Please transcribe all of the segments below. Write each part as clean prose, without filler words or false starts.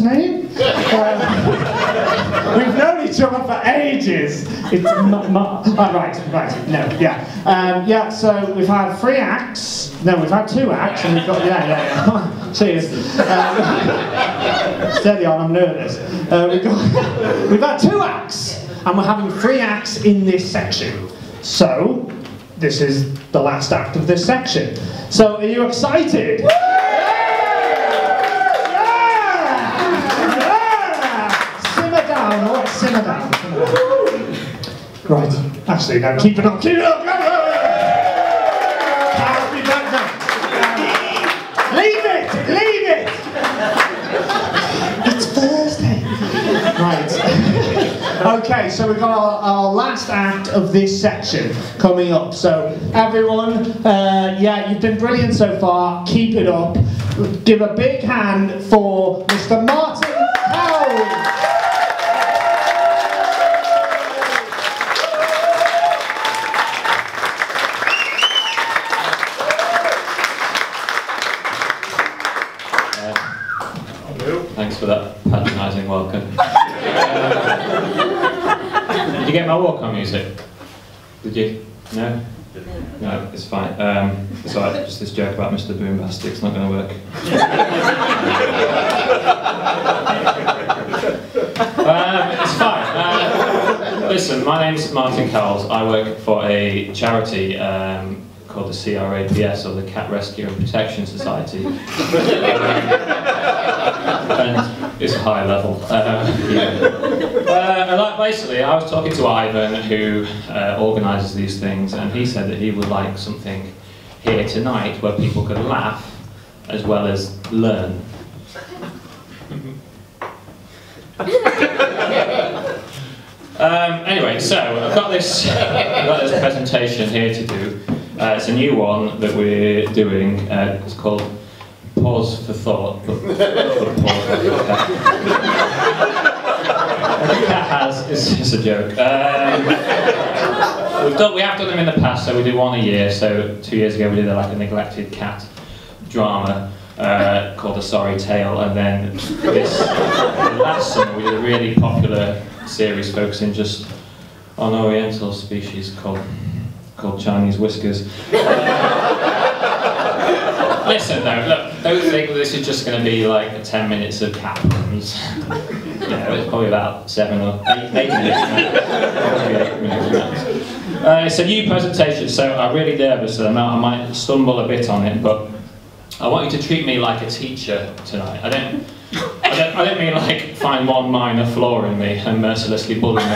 name? We've known each other for ages. It's right, no, yeah. Yeah, so we've had 3 acts. No, we've had 2 acts, and we've got, yeah. Cheers. Steady on, I'm nervous. We've had 2 acts, and we're having 3 acts in this section. So, this is the last act of this section. So, are you excited? Simmer down. Right, actually, no, keep it up, Can't be back down. Leave it! It's Thursday. Right. Okay, so we've got our last act of this section coming up. So, everyone, yeah, you've been brilliant so far. Keep it up. Give a big hand for Mr. Martin Cowles. Thanks for that patronising welcome. Did you get my walk-on music? Did you? No? No, it's fine. It's alright, just this joke about Mr. Boombastic, it's not going to work. It's fine. Listen, my name's Martin Cowles. I work for a charity called the CRAPS, or the Cat Rescue and Protection Society. And it's a high level. Basically, I was talking to Ivan, who organises these things, and he said that he would like something here tonight where people could laugh as well as learn. Anyway, so I've got this presentation here to do. It's a new one that we're doing. It's called Pause for Thought. The cat has. It's a joke. We have done them in the past, so we do one a year. So 2 years ago we did like a neglected cat drama called A Sorry Tale, and then last summer we did a really popular series focusing just on Oriental species called Chinese whiskers. Listen though, look, don't think this is just going to be like 10 minutes of cat puns. You know, it's probably about 7 or 8 minutes max. It's a new presentation, so I'm really nervous that I might stumble a bit on it, but I want you to treat me like a teacher tonight. I don't mean like find one minor flaw in me and mercilessly bully me.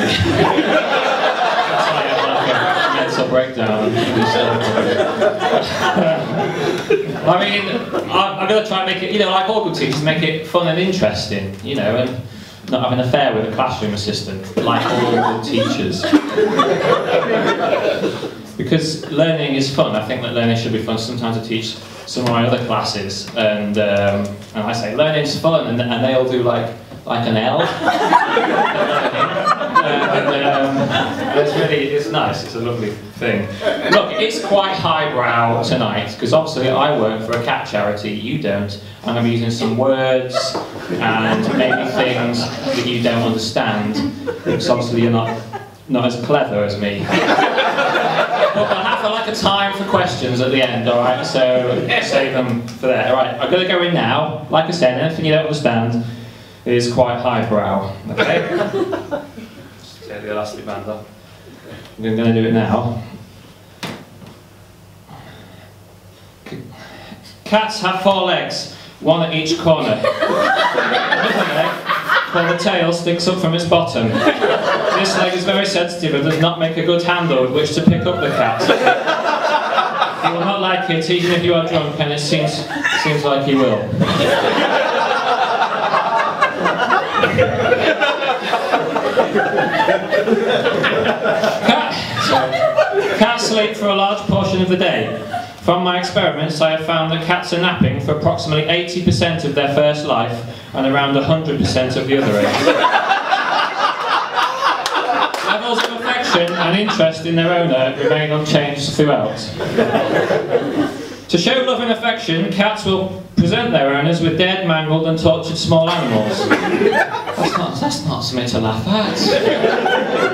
Mental breakdown. I mean, I'm going to try and make it, you know, like all good teachers, make it fun and interesting, you know, and not have an affair with a classroom assistant, like all good teachers. Because learning is fun. I think that learning should be fun. Sometimes I teach some of my other classes, and I say learning's fun, and they all do like an L. It's nice, it's a lovely thing. Look, it's quite highbrow tonight, because obviously I work for a cat charity, you don't, and I'm using some words and maybe things that you don't understand, because obviously you're not as clever as me. But we'll have like a time for questions at the end, alright, so save them for there. Alright, I'm going to go in now. Like I said, anything you don't understand is quite highbrow, okay? Just take the elastic band off. I'm going to do it now. Cats have 4 legs, 1 at each corner. Another leg, called the tail, sticks up from its bottom. This leg is very sensitive and does not make a good handle with which to pick up the cat. You will not like it even if you are drunk, and it seems like you will. Cats sleep for a large portion of the day. From my experiments, I have found that cats are napping for approximately 80% of their first life and around 100% of the other age. Levels of affection and interest in their owner remain unchanged throughout. To show love and affection, cats will present their owners with dead, mangled and tortured small animals. That's not something to laugh at.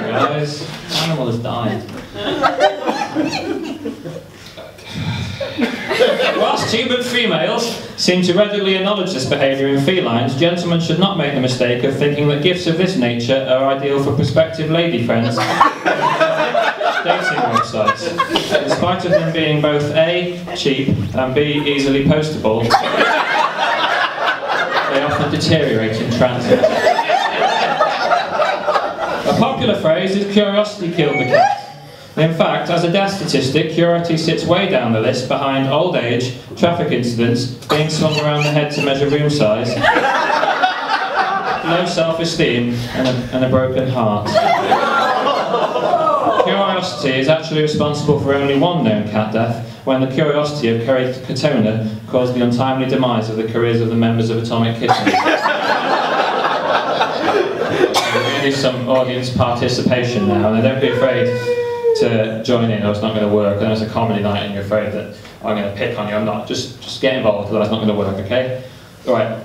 Guys, the animal has died. Whilst human females seem to readily acknowledge this behaviour in felines, gentlemen should not make the mistake of thinking that gifts of this nature are ideal for prospective lady friends dating websites. In spite of them being both A, cheap, and B, easily postable, they often deteriorate in transit. A popular phrase is curiosity killed the cat. In fact, as a death statistic, curiosity sits way down the list behind old age, traffic incidents, being swung around the head to measure room size, low self-esteem, and a broken heart. Curiosity is actually responsible for only one known cat death, when the curiosity of Kerry Katona caused the untimely demise of the careers of the members of Atomic Kitten. Really some audience participation now, and don't be afraid to join in or it's not going to work. I know it's a comedy night and you're afraid that I'm going to pick on you. I'm not. Just get involved, otherwise it's not going to work, okay? Alright,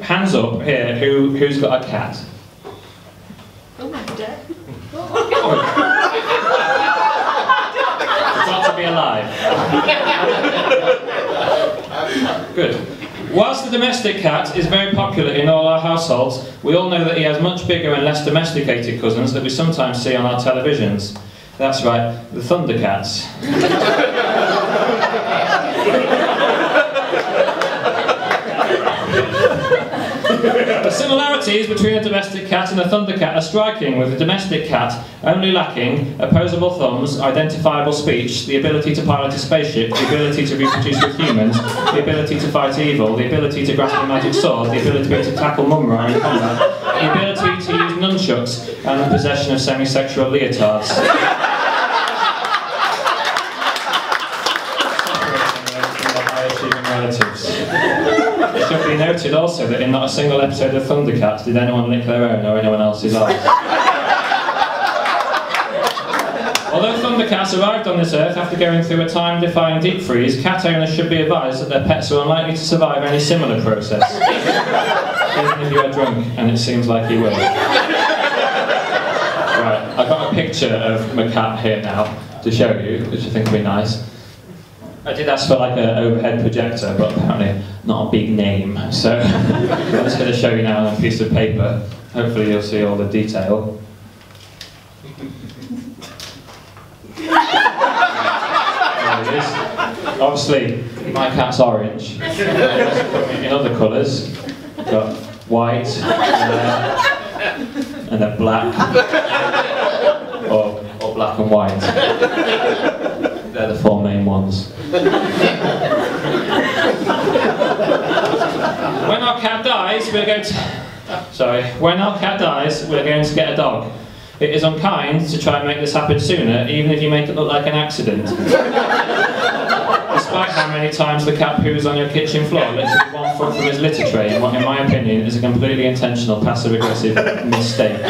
hands up here, who's got a cat? Oh my God. It's got to be alive. Good. Whilst the domestic cat is very popular in all our households, we all know that he has much bigger and less domesticated cousins that we sometimes see on our televisions. That's right, the Thundercats. The similarities between a domestic cat and a Thundercat are striking, with the domestic cat only lacking opposable thumbs, identifiable speech, the ability to pilot a spaceship, the ability to reproduce with humans, the ability to fight evil, the ability to grasp a magic sword, the ability to tackle Mumra in combat, the ability to use nunchucks, and the possession of semi-sexual leotards. Relatives. It should be noted also that in not a single episode of Thundercats did anyone lick their own or anyone else's eyes. Although Thundercats arrived on this earth after going through a time-defying deep freeze, cat owners should be advised that their pets are unlikely to survive any similar process. Even if you are drunk, and it seems like you will. Right, I've got a picture of my cat here now to show you, which I think will be nice. I did ask for like an overhead projector, but apparently not a big name, so I'm just going to show you now on a piece of paper. Hopefully you'll see all the detail. There it is. Obviously, my cat's orange. In other colours, got white, and then black, or black and white. They're the four main ones. When our cat dies, we're going to... When our cat dies, we're going to get a dog. It is unkind to try and make this happen sooner, even if you make it look like an accident. Despite how many times the cat poos on your kitchen floor, literally 1 foot from his litter tray, in what, in my opinion, is a completely intentional, passive-aggressive mistake.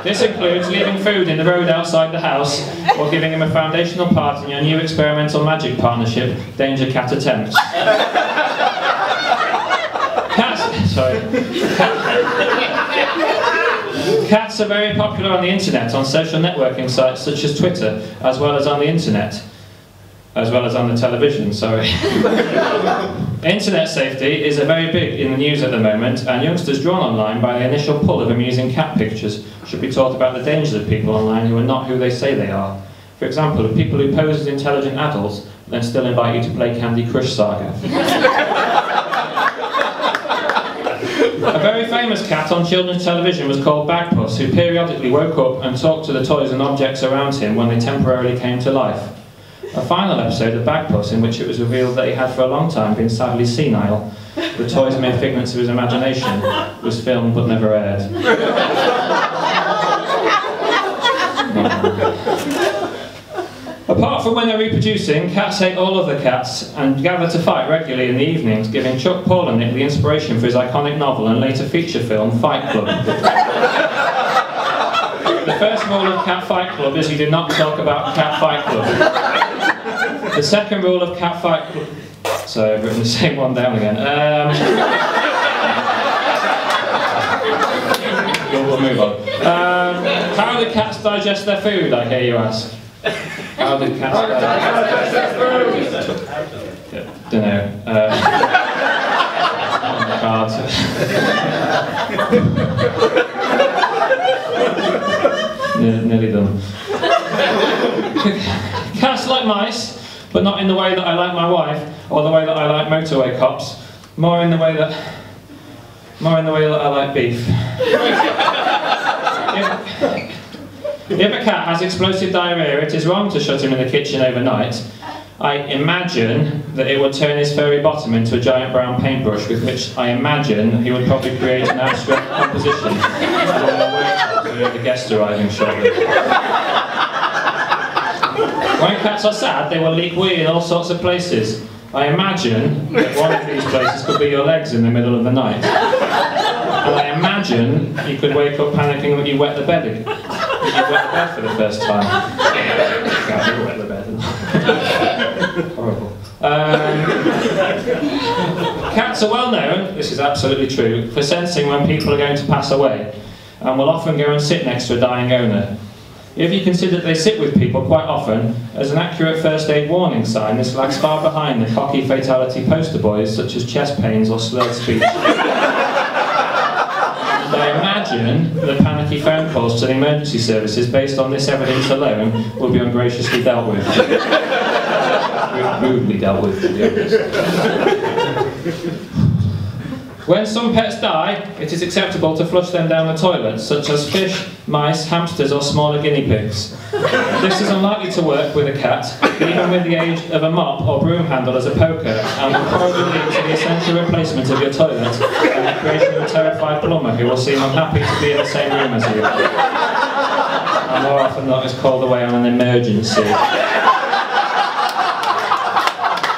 This includes leaving food in the road outside the house, or giving him a foundational part in your new experimental magic partnership, Danger Cat Attempts. Cats are very popular on the internet, on social networking sites such as Twitter, as well as on the internet. As well as on the television, sorry. Internet safety is very big in the news at the moment, and youngsters drawn online by the initial pull of amusing cat pictures should be taught about the dangers of people online who are not who they say they are. For example, of people who pose as intelligent adults, then still invite you to play Candy Crush Saga. A very famous cat on children's television was called Bagpuss, who periodically woke up and talked to the toys and objects around him when they temporarily came to life. A final episode of Bagpuss, in which it was revealed that he had for a long time been sadly senile, the toys mere figments of his imagination, was filmed but never aired. Apart from when they're reproducing, cats hate all other cats and gather to fight regularly in the evenings, giving Chuck Palahniuk the inspiration for his iconic novel and later feature film, Fight Club. The first rule of Cat Fight Club is you do not talk about Cat Fight Club. The second rule of Cat Fight Club... So I've written the same one down again. We'll move on. How do cats digest their food, I hear you ask? How do cats digest their food? Don't know. On the cards. Nearly done. Cats like mice, but not in the way that I like my wife, or the way that I like motorway cops. More in the way that I like beef. If a cat has explosive diarrhea, it is wrong to shut him in the kitchen overnight. I imagine that it would turn his furry bottom into a giant brown paintbrush with which I imagine he would probably create an abstract composition with the guests arriving shortly. When cats are sad, they will leak wee in all sorts of places. I imagine that one of these places could be your legs in the middle of the night. And I imagine you could wake up panicking that you wet the bed again. That you wet the bed for the first time. God, you wet the bed. Horrible. Cats are well known, this is absolutely true, for sensing when people are going to pass away, and will often go and sit next to a dying owner. If you consider that they sit with people quite often, as an accurate first aid warning sign, this lags far behind the cocky fatality poster boys such as chest pains or slurred speech. And I imagine the panicky phone calls to the emergency services based on this evidence alone will be ungraciously dealt with. Rudely dealt with, to be honest. When some pets die, it is acceptable to flush them down the toilet, such as fish, mice, hamsters or smaller guinea pigs. This is unlikely to work with a cat, even with the age of a mop or broom handle as a poker, and will probably lead to the essential replacement of your toilet and the creation of a terrified plumber who will seem unhappy to be in the same room as you. And more often than not is called away on an emergency.